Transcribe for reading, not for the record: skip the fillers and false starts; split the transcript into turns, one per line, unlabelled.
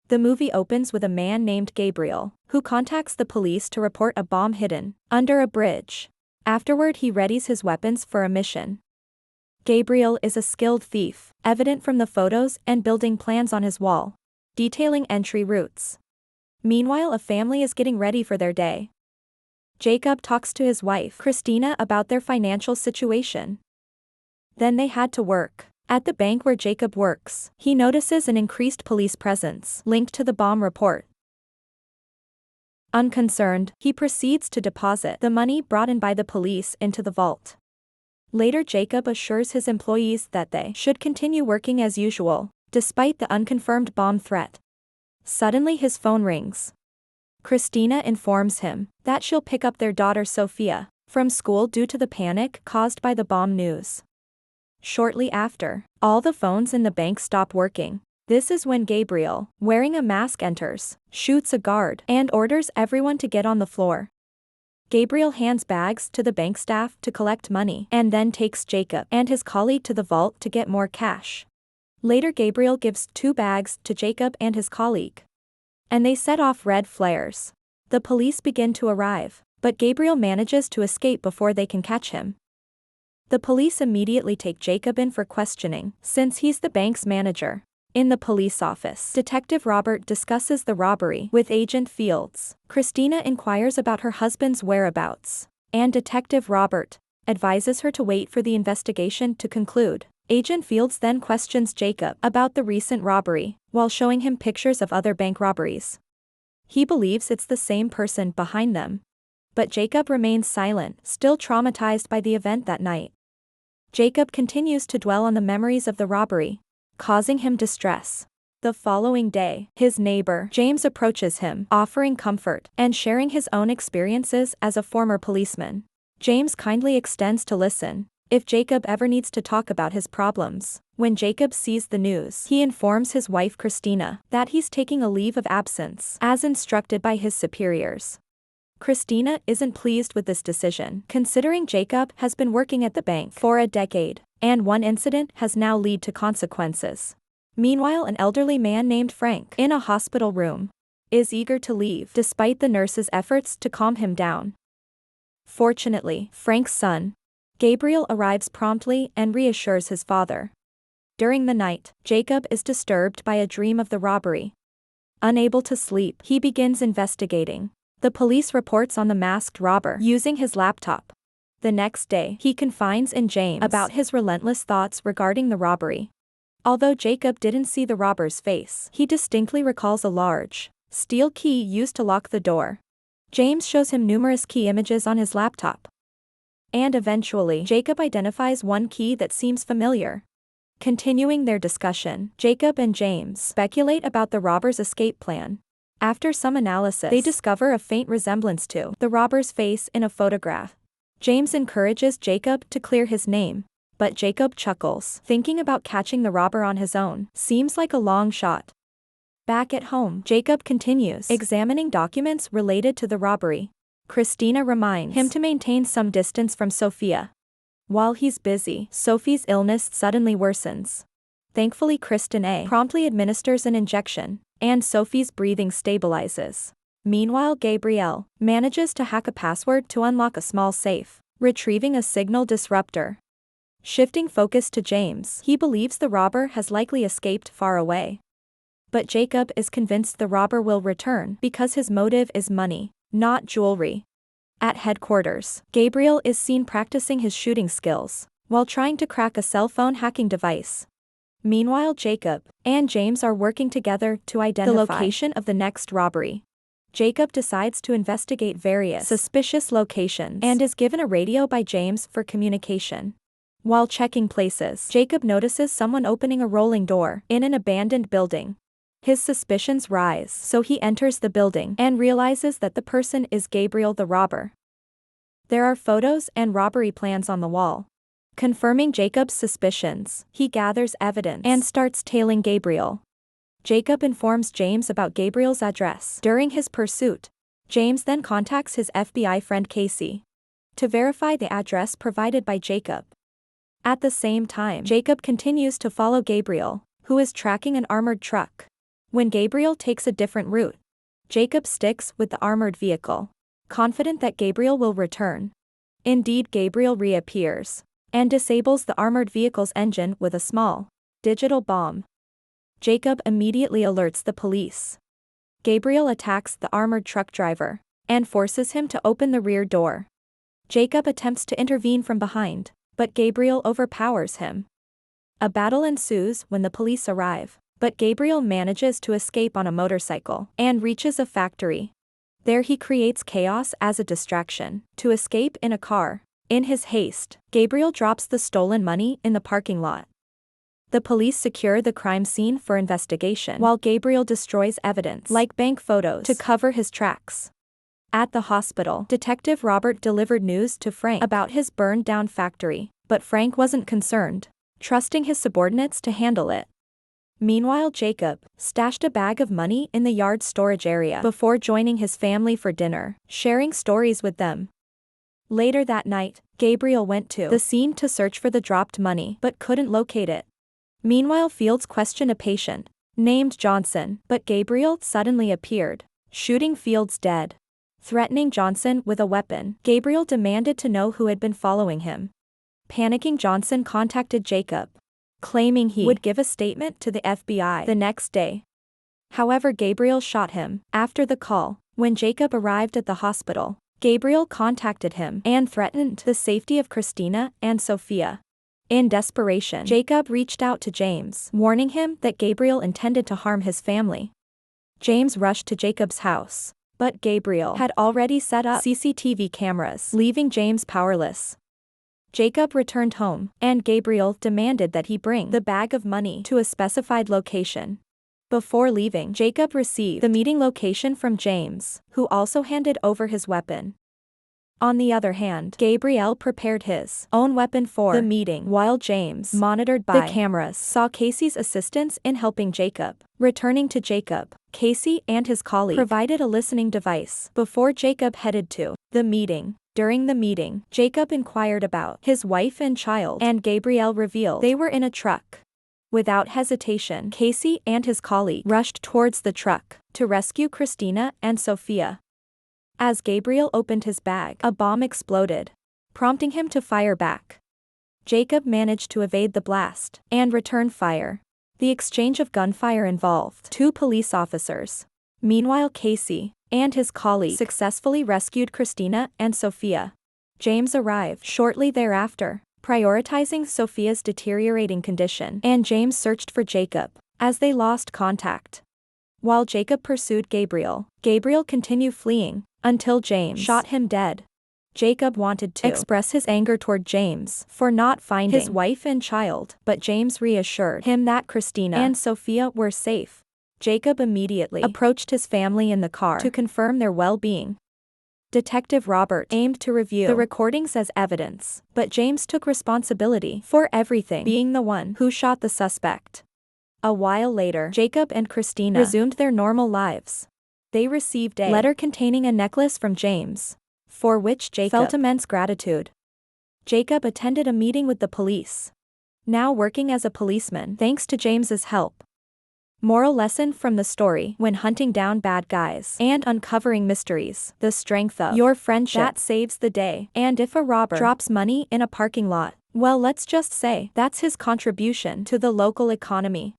The movie opens with a man named Gabriel, who contacts the police to report a bomb hidden under a bridge. Afterward, he readies his weapons for a mission. Gabriel is a skilled thief, evident from the photos and building plans on his wall, detailing entry routes. Meanwhile, a family is getting ready for their day. Jacob talks to his wife, Christina, about their financial situation. Then they had to work. At the bank where Jacob works, he notices an increased police presence linked to the bomb report. Unconcerned, he proceeds to deposit the money brought in by the police into the vault. Later, Jacob assures his employees that they should continue working as usual, despite the unconfirmed bomb threat. Suddenly his phone rings. Christina informs him that she'll pick up their daughter Sophia from school due to the panic caused by the bomb news. Shortly after, all the phones in the bank stop working. This is when Gabriel, wearing a mask, enters, shoots a guard, and orders everyone to get on the floor. Gabriel hands bags to the bank staff to collect money and then takes Jacob and his colleague to the vault to get more cash. Later, Gabriel gives 2 bags to Jacob and his colleague, and they set off red flares. The police begin to arrive, but Gabriel manages to escape before they can catch him. The police immediately take Jacob in for questioning, since he's the bank's manager. In the police office, Detective Robert discusses the robbery with Agent Fields. Christina inquires about her husband's whereabouts, and Detective Robert advises her to wait for the investigation to conclude. Agent Fields then questions Jacob about the recent robbery, while showing him pictures of other bank robberies. He believes it's the same person behind them. But Jacob remains silent, still traumatized by the event that night. Jacob continues to dwell on the memories of the robbery, causing him distress. The following day, his neighbor, James, approaches him, offering comfort and sharing his own experiences as a former policeman. James kindly extends to listen if Jacob ever needs to talk about his problems. When Jacob sees the news, he informs his wife Christina that he's taking a leave of absence, as instructed by his superiors. Christina isn't pleased with this decision, considering Jacob has been working at the bank for a decade, and one incident has now led to consequences. Meanwhile, an elderly man named Frank, in a hospital room, is eager to leave despite the nurse's efforts to calm him down. Fortunately, Frank's son, Gabriel, arrives promptly and reassures his father. During the night, Jacob is disturbed by a dream of the robbery. Unable to sleep, he begins investigating. The police reports on the masked robber using his laptop. The next day, he confides in James about his relentless thoughts regarding the robbery. Although Jacob didn't see the robber's face, he distinctly recalls a large steel key used to lock the door. James shows him numerous key images on his laptop. And eventually, Jacob identifies one key that seems familiar. Continuing their discussion, Jacob and James speculate about the robber's escape plan. After some analysis, they discover a faint resemblance to the robber's face in a photograph. James encourages Jacob to clear his name, but Jacob chuckles, thinking about catching the robber on his own seems like a long shot. Back at home, Jacob continues examining documents related to the robbery. Christina reminds him to maintain some distance from Sophia. While he's busy, Sophie's illness suddenly worsens. Thankfully, Christina promptly administers an injection, and Sophie's breathing stabilizes. Meanwhile, Gabriel manages to hack a password to unlock a small safe, retrieving a signal disruptor. Shifting focus to James, he believes the robber has likely escaped far away. But Jacob is convinced the robber will return because his motive is money, not jewelry. At headquarters, Gabriel is seen practicing his shooting skills while trying to crack a cell phone hacking device. Meanwhile, Jacob and James are working together to identify the location of the next robbery. Jacob decides to investigate various suspicious locations and is given a radio by James for communication. While checking places, Jacob notices someone opening a rolling door in an abandoned building. His suspicions rise, so he enters the building and realizes that the person is Gabriel the robber. There are photos and robbery plans on the wall. Confirming Jacob's suspicions, he gathers evidence and starts tailing Gabriel. Jacob informs James about Gabriel's address during his pursuit. James then contacts his FBI friend Casey to verify the address provided by Jacob. At the same time, Jacob continues to follow Gabriel, who is tracking an armored truck. When Gabriel takes a different route, Jacob sticks with the armored vehicle, confident that Gabriel will return. Indeed, Gabriel reappears and disables the armored vehicle's engine with a small digital bomb. Jacob immediately alerts the police. Gabriel attacks the armored truck driver and forces him to open the rear door. Jacob attempts to intervene from behind, but Gabriel overpowers him. A battle ensues when the police arrive, but Gabriel manages to escape on a motorcycle and reaches a factory. There he creates chaos as a distraction to escape in a car. In his haste, Gabriel drops the stolen money in the parking lot. The police secure the crime scene for investigation while Gabriel destroys evidence like bank photos to cover his tracks. At the hospital, Detective Robert delivered news to Frank about his burned-down factory, but Frank wasn't concerned, trusting his subordinates to handle it. Meanwhile, Jacob stashed a bag of money in the yard storage area before joining his family for dinner, sharing stories with them. Later that night, Gabriel went to the scene to search for the dropped money but couldn't locate it. Meanwhile, Fields questioned a patient named Johnson, but Gabriel suddenly appeared, shooting Fields dead. Threatening Johnson with a weapon, Gabriel demanded to know who had been following him. Panicking, Johnson contacted Jacob, claiming he would give a statement to the FBI the next day. However, Gabriel shot him. After the call, when Jacob arrived at the hospital, Gabriel contacted him and threatened the safety of Christina and Sophia. In desperation, Jacob reached out to James, warning him that Gabriel intended to harm his family. James rushed to Jacob's house, but Gabriel had already set up CCTV cameras, leaving James powerless. Jacob returned home, and Gabriel demanded that he bring the bag of money to a specified location. Before leaving, Jacob received the meeting location from James, who also handed over his weapon. On the other hand, Gabriel prepared his own weapon for the meeting while James, monitored by the cameras, saw Casey's assistance in helping Jacob. Returning to Jacob, Casey and his colleague provided a listening device before Jacob headed to the meeting. During the meeting, Jacob inquired about his wife and child, and Gabriel revealed they were in a truck. Without hesitation, Casey and his colleague rushed towards the truck to rescue Christina and Sophia. As Gabriel opened his bag, a bomb exploded, prompting him to fire back. Jacob managed to evade the blast and return fire. The exchange of gunfire involved 2 police officers. Meanwhile, Casey and his colleague successfully rescued Christina and Sophia. James arrived shortly thereafter, prioritizing Sophia's deteriorating condition, and James searched for Jacob as they lost contact. While Jacob pursued Gabriel, Gabriel continued fleeing until James shot him dead. Jacob wanted to express his anger toward James for not finding his wife and child, but James reassured him that Christina and Sophia were safe. Jacob immediately approached his family in the car to confirm their well-being. Detective Robert aimed to review the recordings as evidence, but James took responsibility for everything, being the one who shot the suspect. A while later, Jacob and Christina resumed their normal lives. They received a letter containing a necklace from James, for which Jacob felt immense gratitude. Jacob attended a meeting with the police, now working as a policeman thanks to James's help. Moral lesson from the story: when hunting down bad guys and uncovering mysteries, the strength of your friendship that saves the day. And if a robber drops money in a parking lot, well, let's just say that's his contribution to the local economy.